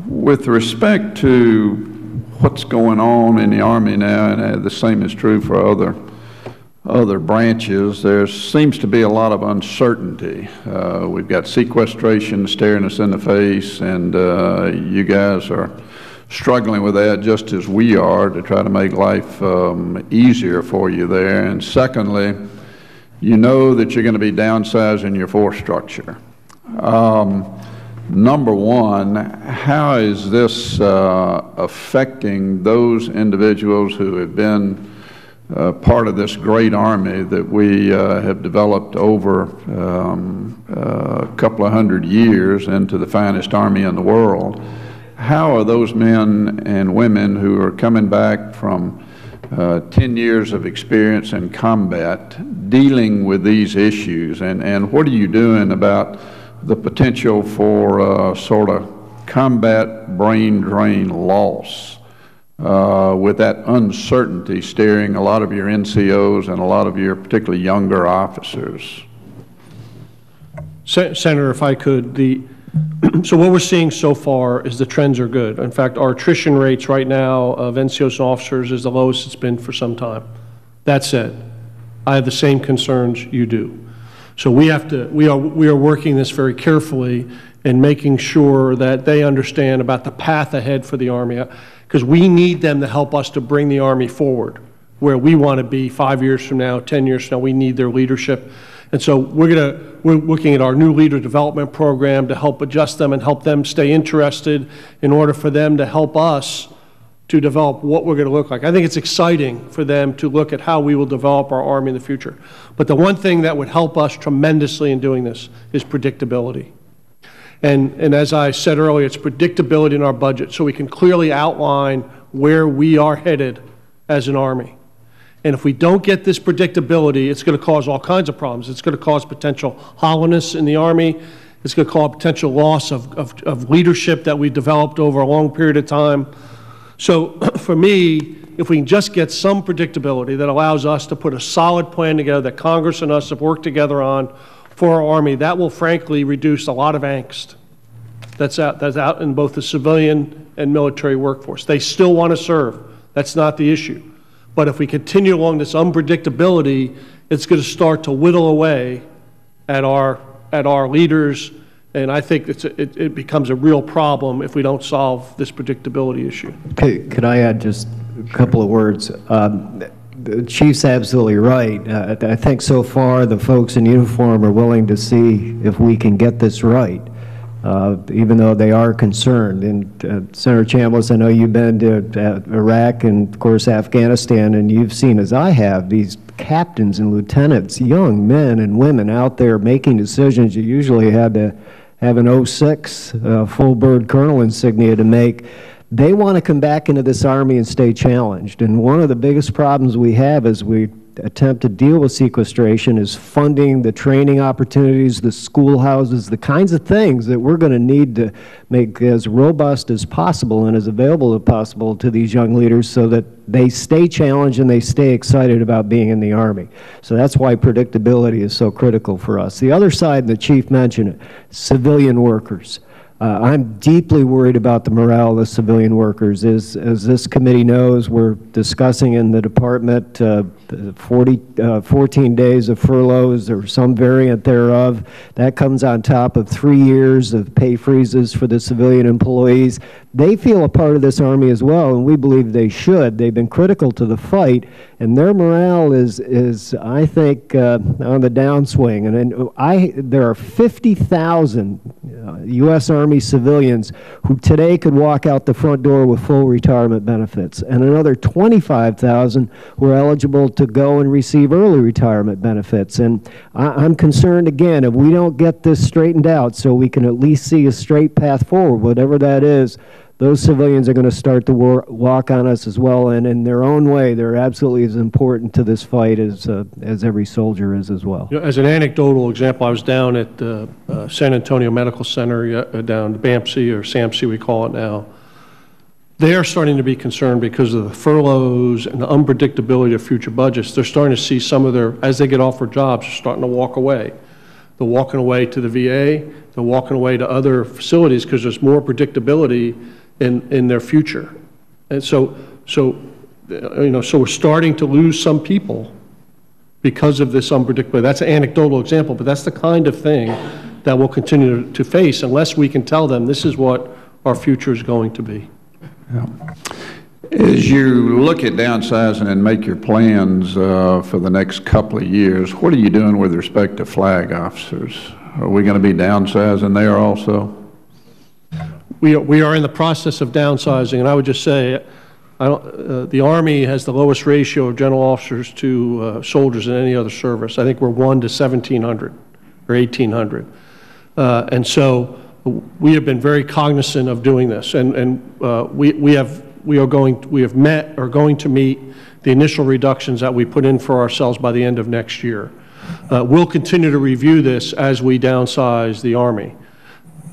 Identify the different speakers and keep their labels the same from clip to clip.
Speaker 1: With respect to what's going on in the Army now, and the same is true for other branches, there seems to be a lot of uncertainty. We've got sequestration staring us in the face, and you guys are struggling with that just as we are to try to make life easier for you there. And secondly, you know that you're going to be downsizing your force structure. Number one, how is this affecting those individuals who have been part of this great Army that we have developed over a couple of 100 years into the finest Army in the world? How are those men and women who are coming back from 10 years of experience in combat dealing with these issues, and what are you doing about the potential for sort of combat brain drain loss with that uncertainty steering a lot of your NCOs and a lot of your particularly younger officers?
Speaker 2: Senator, if I could, so what we're seeing so far is the trends are good. In fact, our attrition rates right now of NCOs and officers is the lowest it's been for some time. That said, I have the same concerns you do. So we are working this very carefully and making sure that they understand about the path ahead for the Army, because we need them to help us to bring the Army forward where we want to be 5 years from now, 10 years from now. We need their leadership. And so we're looking at our new leader development program to help adjust them and help them stay interested in order for them to help us to develop what we're going to look like. I think it's exciting for them to look at how we will develop our Army in the future. But the one thing that would help us tremendously in doing this is predictability. And as I said earlier, it's predictability in our budget so we can clearly outline where we are headed as an Army. And if we don't get this predictability, it's going to cause all kinds of problems. It's going to cause potential hollowness in the Army. It's going to cause potential loss of leadership that we developed over a long period of time. So for me, if we can just get some predictability that allows us to put a solid plan together that Congress and us have worked together on for our Army, that will frankly reduce a lot of angst that's out in both the civilian and military workforce. They still want to serve. That's not the issue. But if we continue along this unpredictability, it's going to start to whittle away at our leaders, and I think it becomes a real problem if we don't solve this predictability issue.
Speaker 3: Could I add just a couple of words? The Chief's absolutely right. I think so far the folks in uniform are willing to see if we can get this right, even though they are concerned. And Senator Chambliss, I know you've been to Iraq and, of course, Afghanistan, and you've seen, as I have, these captains and lieutenants, young men and women out there making decisions you usually had to have an 06 full bird colonel insignia to make. They want to come back into this Army and stay challenged. And one of the biggest problems we have as we attempt to deal with sequestration is funding the training opportunities, the schoolhouses, the kinds of things that we're going to need to make as robust as possible and as available as possible to these young leaders so that they stay challenged and they stay excited about being in the Army. So that's why predictability is so critical for us. The other side, the Chief mentioned it, civilian workers. I'm deeply worried about the morale of the civilian workers. As this committee knows, we're discussing in the department 14 days of furloughs or some variant thereof. That comes on top of 3 years of pay freezes for the civilian employees. They feel a part of this Army as well, and we believe they should. They've been critical to the fight, and their morale is I think, on the downswing. And there are 50,000 U.S. Army civilians who today could walk out the front door with full retirement benefits, and another 25,000 who are eligible to go and receive early retirement benefits. And I'm concerned, again, if we don't get this straightened out so we can at least see a straight path forward, whatever that is, those civilians are going to start to walk on us as well, and in their own way, they're absolutely as important to this fight as every soldier is as well.
Speaker 2: You know, as an anecdotal example, I was down at the San Antonio Medical Center, down at BAMC, or SAMC we call it now. They are starting to be concerned because of the furloughs and the unpredictability of future budgets. They're starting to see some of their, as they get offered jobs, they're starting to walk away. They're walking away to the VA. They're walking away to other facilities because there's more predictability in their future. And so we're starting to lose some people because of this unpredictability. That's an anecdotal example, but that's the kind of thing that we'll continue to face unless we can tell them this is what our future is going to be.
Speaker 1: Yeah. As you look at downsizing and make your plans for the next couple of years, what are you doing with respect to flag officers? Are we going to be downsizing there also?
Speaker 2: We are in the process of downsizing, and I would just say the Army has the lowest ratio of general officers to soldiers in any other service. I think we're 1 to 1,700 or 1,800. And so we have been very cognizant of doing this, and we have met or going to meet the initial reductions that we put in for ourselves by the end of next year. We'll continue to review this as we downsize the Army.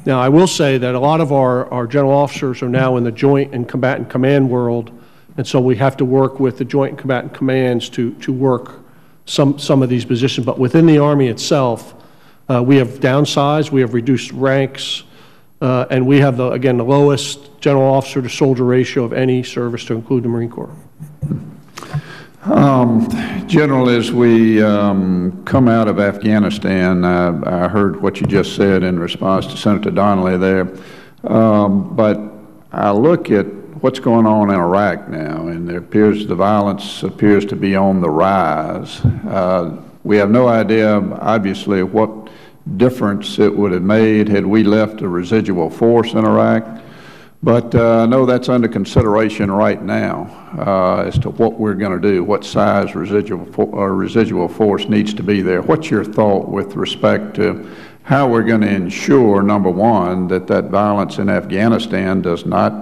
Speaker 2: Now, I will say that a lot of our general officers are now in the Joint and Combatant Command world, and so we have to work with the Joint and Combatant Commands to work some of these positions. But within the Army itself, we have downsized, we have reduced ranks, and we have, again, the lowest general officer to soldier ratio of any service, to include the Marine Corps.
Speaker 1: General, as we come out of Afghanistan, I heard what you just said in response to Senator Donnelly there, but I look at what's going on in Iraq now, and the violence appears to be on the rise. We have no idea, obviously, what difference it would have made had we left a residual force in Iraq. But I know that's under consideration right now as to what we're going to do, what size residual force needs to be there. What's your thought with respect to how we're going to ensure, number one, that violence in Afghanistan does not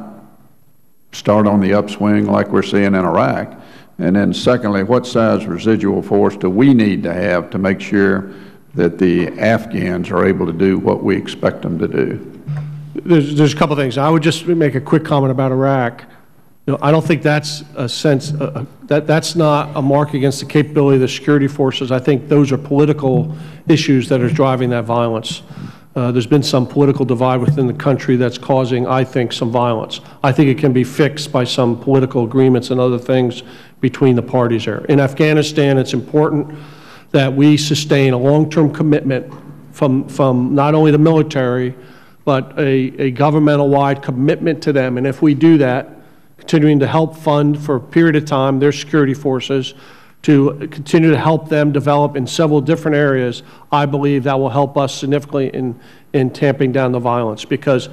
Speaker 1: start on the upswing like we're seeing in Iraq? And then secondly, what size residual force do we need to have to make sure that the Afghans are able to do what we expect them to do?
Speaker 2: There's a couple of things. I would just make a quick comment about Iraq. I don't think that's that's not a mark against the capability of the security forces. I think those are political issues that are driving that violence. There's been some political divide within the country that's causing, I think, some violence. I think it can be fixed by some political agreements and other things between the parties there. In Afghanistan, it's important that we sustain a long-term commitment from not only the military, but a governmental-wide commitment to them. And if we do that, continuing to help fund for a period of time their security forces, to continue to help them develop in several different areas, I believe that will help us significantly in tamping down the violence, because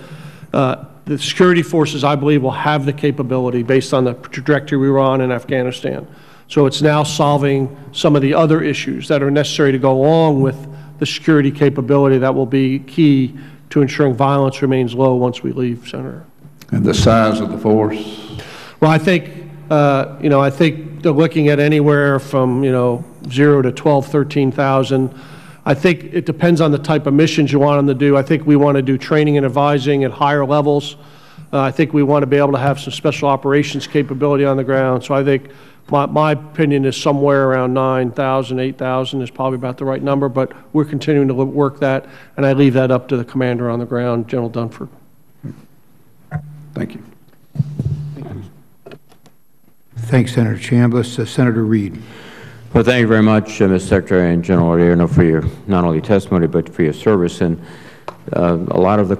Speaker 2: the security forces, I believe, will have the capability based on the trajectory we were on in Afghanistan. So it's now solving some of the other issues that are necessary to go along with the security capability that will be key to ensuring violence remains low once we leave, Senator.
Speaker 1: And the size of the force?
Speaker 2: Well, I think, I think they're looking at anywhere from, 0 to 12, 13,000. I think it depends on the type of missions you want them to do. I think we want to do training and advising at higher levels. I think we want to be able to have some special operations capability on the ground. So I think my opinion is somewhere around 9,000, 8,000 is probably about the right number, but we're continuing to work that, and I leave that up to the commander on the ground, General Dunford.
Speaker 1: Thank you.
Speaker 4: Thanks, Senator Chambliss. Senator Reed.
Speaker 5: Well, thank you very much, Mr. Secretary and General Odierno, for your not only testimony but for your service. And a lot of the